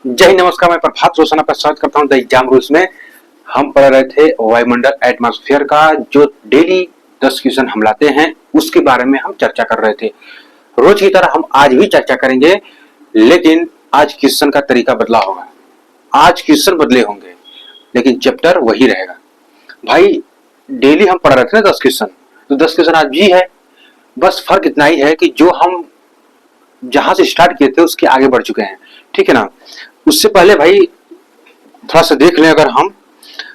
जय हिंद, नमस्कार। मैं प्रभात रोशन आपका स्वागत करता हूं द एग्जाम रूल्स में। हम पढ़ रहे थे वायुमंडल एटमॉस्फेयर का जो डेली 10 क्वेश्चन हम लाते हैं उसके बारे में हम चर्चा कर रहे थे। रोज की तरह हम आज भी चर्चा करेंगे, लेकिन आज क्वेश्चन का तरीका बदला होगा। आज क्वेश्चन बदले होंगे लेकिन चैप्टर वही रहेगा। भाई डेली हम पढ़ रहे थे ना 10 क्वेश्चन, तो 10 क्वेश्चन आज भी है। बस फर्क इतना ही है कि जो हम जहां से स्टार्ट किए थे उसके आगे बढ़ चुके हैं, ठीक है ना। उससे पहले भाई थोड़ा सा देख लें अगर हम,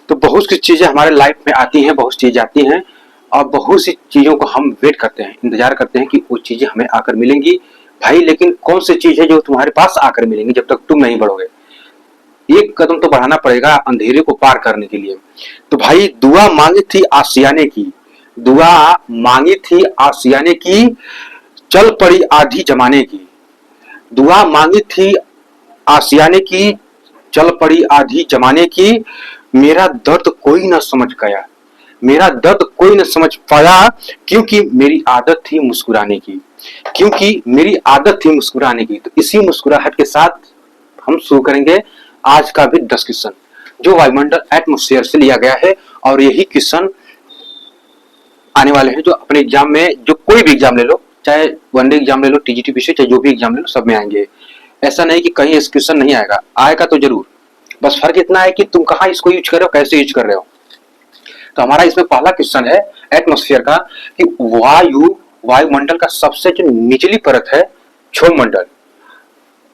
तो बहुत सी चीजें हमारे लाइफ में आती हैं, बहुत सी चीजें आती हैं और बहुत सी चीजों को हम वेट करते हैं, इंतजार करते हैं कि वो चीजें हमें आकर मिलेंगी। भाई लेकिन कौन सी चीज है जो तुम्हारे पास आकर मिलेंगी जब तक तुम नहीं बढ़ोगे। एक कदम तो बढ़ाना पड़ेगा अंधेरे को पार करने के लिए। तो भाई दुआ मांगी थी आशियाने की, दुआ मांगी थी आशियाने की, चल पड़ी आधी जमाने की। दुआ मांगी थी आशियाने की, चल पड़ी आधी जमाने की। मेरा दर्द कोई न समझ गया, मेरा दर्द कोई न समझ पाया, क्योंकि मेरी आदत थी मुस्कुराने की, क्योंकि मेरी आदत थी मुस्कुराने की। तो इसी मुस्कुराहट के साथ हम शुरू करेंगे आज का भी 10 क्वेश्चन जो वायुमंडल एटमॉस्फेयर से लिया गया है। और यही क्वेश्चन आने वाले हैं जो अपने एग्जाम में, जो कोई भी एग्जाम ले लो, चाहे वनडे एग्जाम ले लो, टीजीटी पीसी, चाहे जो भी एग्जाम ले लो, सब में आएंगे। ऐसा नहीं कि कहीं इस क्वेश्चन नहीं आएगा, आएगा तो जरूर। बस फर्क इतना है कि तुम कहाँ इसको यूज कर रहे हो, कैसे यूज कर रहे हो। तो हमारा इसमें पहला क्वेश्चन है एटमॉस्फेयर का कि वायुमंडल का सबसे जो निचली परत है क्षोभमंडल,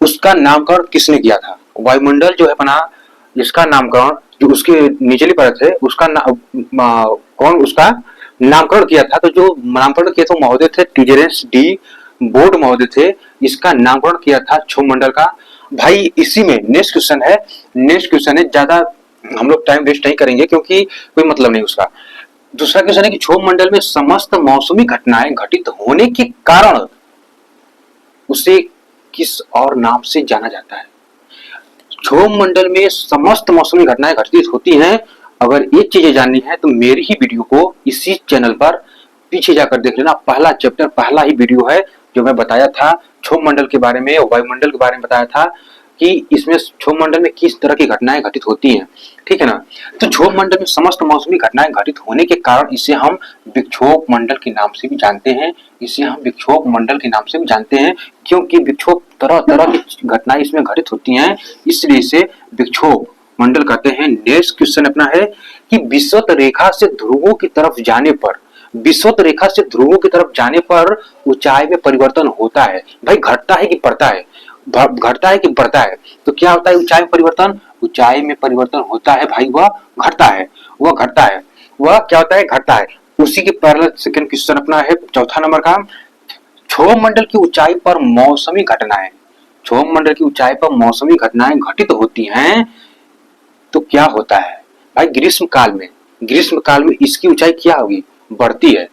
उसका नामकरण किसने किया था। वायुमंडल जो है अपना, जिसका नामकरण जो उसकी निचली परत है उसका कौन उसका नामकरण किया था। तो जो नामकरण किया था महोदय थे टीजेरेंस डी बोर्ड महोदय थे। इसका नामकरण किया था क्षोभमंडल का। भाई इसी में नेक्स्ट क्वेश्चन है, ज्यादा हम लोग टाइम वेस्ट नहीं करेंगे क्योंकि कोई मतलब नहीं उसका। दूसरा क्वेश्चन है कि क्षोभमंडल में समस्त मौसमी घटनाएं घटित होने के कारण उसे किस और नाम से जाना जाता है। क्षोभमंडल में समस्त मौसमी घटनाएं घटित होती हैं। अगर ये चीजें जाननी है तो मेरी ही वीडियो को इसी चैनल पर पीछे जाकर देख लेना। पहला चैप्टर, पहला ही वीडियो है जो मैं बताया था क्षोभमंडल के बारे में, वायुमंडल के बारे में बताया था कि इसमें क्षोभमंडल में किस तरह की घटनाएं घटित होती हैं, ठीक है ना। तो क्षोभमंडल में समस्त मौसमी घटनाएं घटित होने के कारण इसे हम विक्षोभ मंडल के नाम से भी जानते हैं, इसे हम विक्षोभ मंडल के नाम से भी जानते हैं, क्योंकि विक्षोभ तरह तरह की घटनाएं इसमें घटित होती हैं, इसलिए इसे विक्षोभ मंडल कहते हैं। नेक्स्ट क्वेश्चन अपना है कि विषुवत रेखा से ध्रुवों की तरफ जाने पर, विषुवत रेखा से ध्रुवों की तरफ जाने पर ऊंचाई में परिवर्तन होता है। भाई घटता है कि बढ़ता है, घटता है कि बढ़ता है। तो क्या होता है ऊंचाई में परिवर्तन, ऊंचाई में परिवर्तन होता है भाई, वह घटता है, वह घटता है, वह क्या होता है, घटता है। उसी के पैरेलल सेकंड क्वेश्चन अपना है चौथा नंबर का, क्षोभमंडल की ऊंचाई पर मौसमी घटनाएं, क्षोभमंडल की ऊंचाई पर मौसमी घटनाएं घटित होती हैं तो क्या होता है। भाई ग्रीष्म काल में इसकी ऊंचाई क्या होगी, बढ़ती है।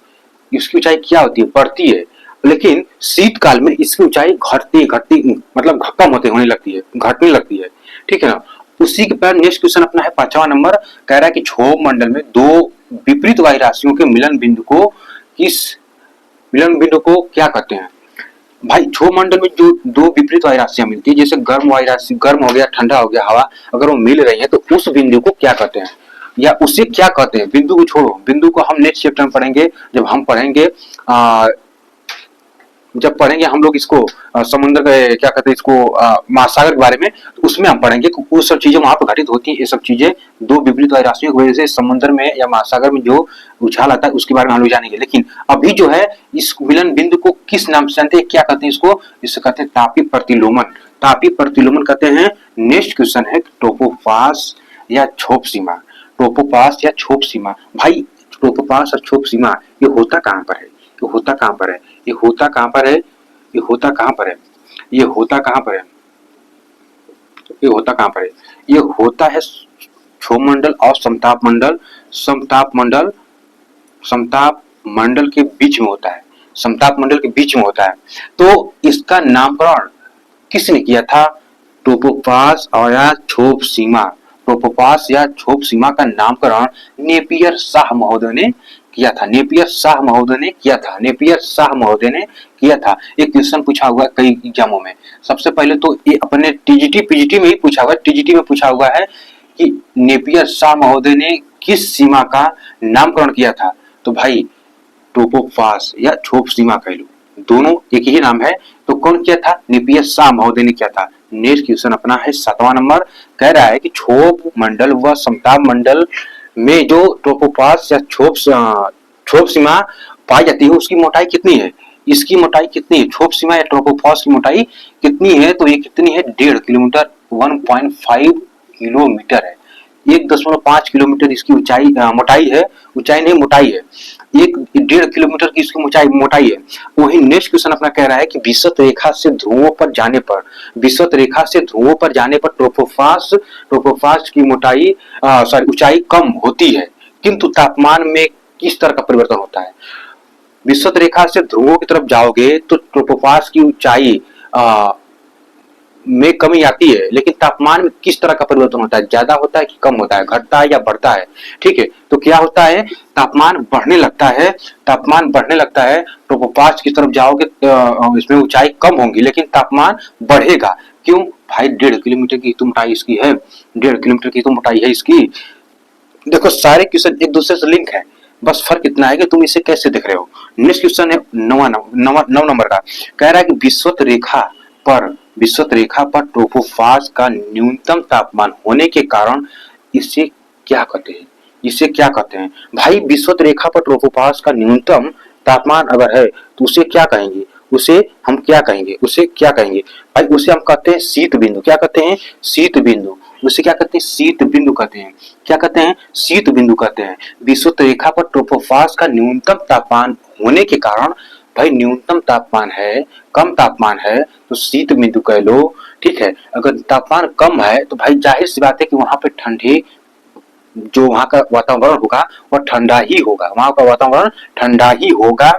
इसकी ऊंचाई क्या होती है, बढ़ती है। लेकिन शीतकाल में इसकी ऊंचाई घटती मतलब कम होने लगती है, घटने लगती है, ठीक है ना। उसी के बाद नेक्स्ट क्वेश्चन अपना है पांचवा नंबर, कह रहा है कि क्षोभमंडल में दो विपरीत वायु राशियों के मिलन बिंदु को क्या कहते हैं। भाई क्षोभमंडल में जो दो विपरीत वायु राशियां मिलती है, जैसे गर्म वायु राशि, गर्म हो गया, ठंडा हो गया हवा, अगर वो मिल रही है तो उस बिंदु को क्या कहते हैं, या उसे क्या कहते हैं। बिंदु को छोड़ो, बिंदु को हम नेक्स्ट चैप्टर में पढ़ेंगे, जब हम पढ़ेंगे हम लोग इसको समुद्र के क्या कहते हैं इसको महासागर के बारे में, तो उसमें हम पढ़ेंगे कि वो सब चीजें वहां पर घटित होती हैं। ये सब चीजें दो विपरीत वायु राशियों की वजह से समुद्र में या महासागर में जो उछाल आता है उसके बारे में हम लोग जानेंगे। लेकिन अभी जो है इस मिलन बिंदु को किस नाम से जानते हैं, क्या कहते हैं इसको, इससे कहते हैं तापीय प्रतिलोमन, तापीय प्रतिलोमन कहते हैं। नेक्स्ट क्वेश्चन है ट्रोपोपास या क्षोभ सीमा, ट्रोपोपास या क्षोभ सीमा। भाई ट्रोपोपास और क्षोभ सीमा ये होता कहां पर है, ये होता कहां पर है, ये होता कहां पर है, ये होता कहां पर है, ये होता कहां पर है, ये होता कहां पर है, ये होता है क्षोभमंडल और समताप मंडल, समताप मंडल के बीच में होता है, समताप मंडल के बीच में होता है। तो इसका नामकरण किसने किया था, ट्रोपोपास और या क्षोभ सीमा, ट्रोपोपास या क्षोभ सीमा का नामकरण नेपियर शाह महोदय ने किया था, नेपियर शाह महोदय ने किया था, नेपियर शाह महोदय ने किया था। एक क्वेश्चन पूछा हुआ है कई एग्जामों में। सबसे पहले तो ये अपने टीजीटी पीजीटी में ही पूछा हुआ है, टीजीटी में पूछा हुआ है कि नेपियर शाह महोदय ने किस सीमा का नामकरण किया था। तो भाई ट्रोपोफास या क्षोभ सीमा कह लो, दोनों एक ही नाम है। तो कौन किया था? नेपियर शाह महोदय ने किया था। नेक्स्ट क्वेश्चन अपना है 7वां नंबर, कह रहा है कि क्षोभ मंडल व समताप मंडल में जो ट्रोपोफास या क्षोभ सीमा पाई जाती है उसकी मोटाई कितनी है? इसकी मोटाई कितनी है? क्षोभ सीमा या ट्रोपोफास की मोटाई कितनी है? तो ये कितनी है? 1.5 किलोमीटर, 1.5 किलोमीटर है। 1.5 किलोमीटर इसकी ऊंचाई मोटाई है, ऊंचाई नहीं मोटाई है। 1.5 किलोमीटर की इसकी ऊंचाई मोटाई है। वही नेक्स्ट क्वेश्चन अपना कह रहा है कि विषुवत रेखा से ध्रुवों पर जाने पर, विषुवत रेखा से ध्रुवों पर जाने पर ट्रोपोफास की मोटाई ऊंचाई कम होती है, किंतु तापमान में किस तरह का परिवर्तन होता है? विषुवत रेखा से ध्रुवों की तरफ जाओगे तो ट्रोपोफास की ऊंचाई में कमी आती है, लेकिन तापमान में किस तरह का परिवर्तन होता है? ज्यादा होता है कि कम होता है, घटता है या बढ़ता है? ठीक है, तो क्या होता है? तापमान बढ़ने लगता है, तापमान बढ़ने लगता है। ट्रोपोफास की तरफ जाओगे इसमें ऊंचाई कम होगी लेकिन तापमान बढ़ेगा। क्यों भाई? 1.5 किलोमीटर की तो मोटाई इसकी है, 1.5 किलोमीटर की तो मोटाई है इसकी। देखो सारे क्वेश्चन एक दूसरे से लिंक है, बस फर्क इतना है कि तुम इसे कैसे देख रहे हो। नेक्स्ट क्वेश्चन है 9 नंबर का, कह रहा है कि विषुवत रेखा पर ट्रोपोफास का न्यूनतम तापमान होने के कारण इसे क्या कहते हैं? इसे क्या कहते हैं भाई? विषुवत रेखा पर ट्रोपोफास का न्यूनतम तापमान अगर है तो उसे क्या कहेंगे? उसे हम क्या कहेंगे? उसे क्या कहेंगे भाई? उसे हम कहते हैं शीत बिंदु। क्या कहते हैं? शीत बिंदु। उसे क्या कहते हैं? शीत बिंदु कहते हैं। क्या कहते हैं? शीत बिंदु कहते हैं। विषुवत रेखा पर ट्रोपोफास का न्यूनतम तापमान होने के कारण, भाई न्यूनतम तापमान है, कम तापमान है तो शीत बिंदु कह लो। ठीक है, अगर तापमान कम है तो भाई जाहिर सी बात है कि वहां पे ठंडे, जो वहां का वातावरण होगा वह ठंडा ही होगा, वहां का वातावरण ठंडा ही होगा।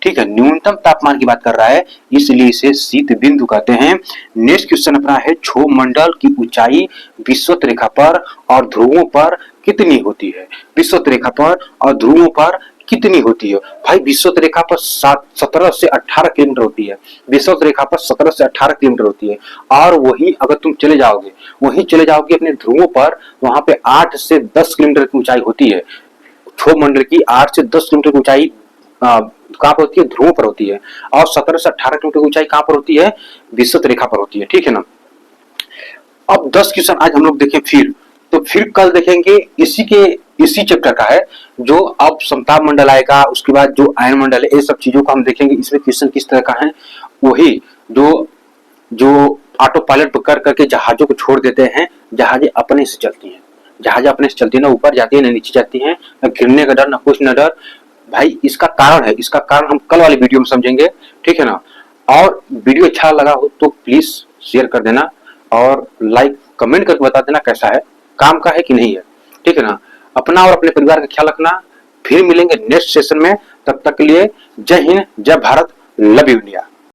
ठीक है, न्यूनतम तापमान की बात कर रहा है इसलिए इसे शीत बिंदु कहते हैं। नेक्स्ट क्वेश्चन अपना है क्षोभ मंडल की ऊंचाई विषुवत रेखा पर और ध्रुवों पर कितनी होती है? विषुवत रेखा पर और ध्रुवों पर कितनी होती है? भाई विषुवत रेखा पर 17 से 18 किलोमीटर होती है। विषुवत रेखा पर 17 से 18 किलोमीटर होती है। और वही अगर तुम चले जाओगे अपने ध्रुवों पर, वहां पे 8 से 10 किलोमीटर की ऊंचाई होती है। क्षोभ मंडल की 8 से 10 किलोमीटर की ऊंचाई कहां पर होती है? ध्रुवों पर होती है। और 17 से 18 किलोमीटर की ऊंचाई कहां पर होती है? विषुवत रेखा पर होती है। ठीक है ना। अब 10 क्वेश्चन आज हम लोग देखें फिर कल देखेंगे इसी चैप्टर का है, जो अब समताप मंडल आएगा, उसके बाद जो आयन मंडल है, ये सब चीजों को हम देखेंगे। इसमें क्वेश्चन किस तरह का है? वही जो ऑटो पायलट कर करके जहाजों को छोड़ देते हैं, जहाजें अपने से चलती हैं, ना ऊपर जाती है ना नीचे जाती हैं, ना गिरने का डर ना कुछ ना डर। भाई इसका कारण हम कल वाली वीडियो में समझेंगे। ठीक है ना। और वीडियो अच्छा लगा हो तो प्लीज शेयर कर देना और लाइक कमेंट करके बता देना कैसा है, काम का है कि नहीं है। ठीक है ना। अपना और अपने परिवार का ख्याल रखना। फिर मिलेंगे नेक्स्ट सेशन में, तब तक के लिए जय हिंद, जय भारत, लव यू इंडिया।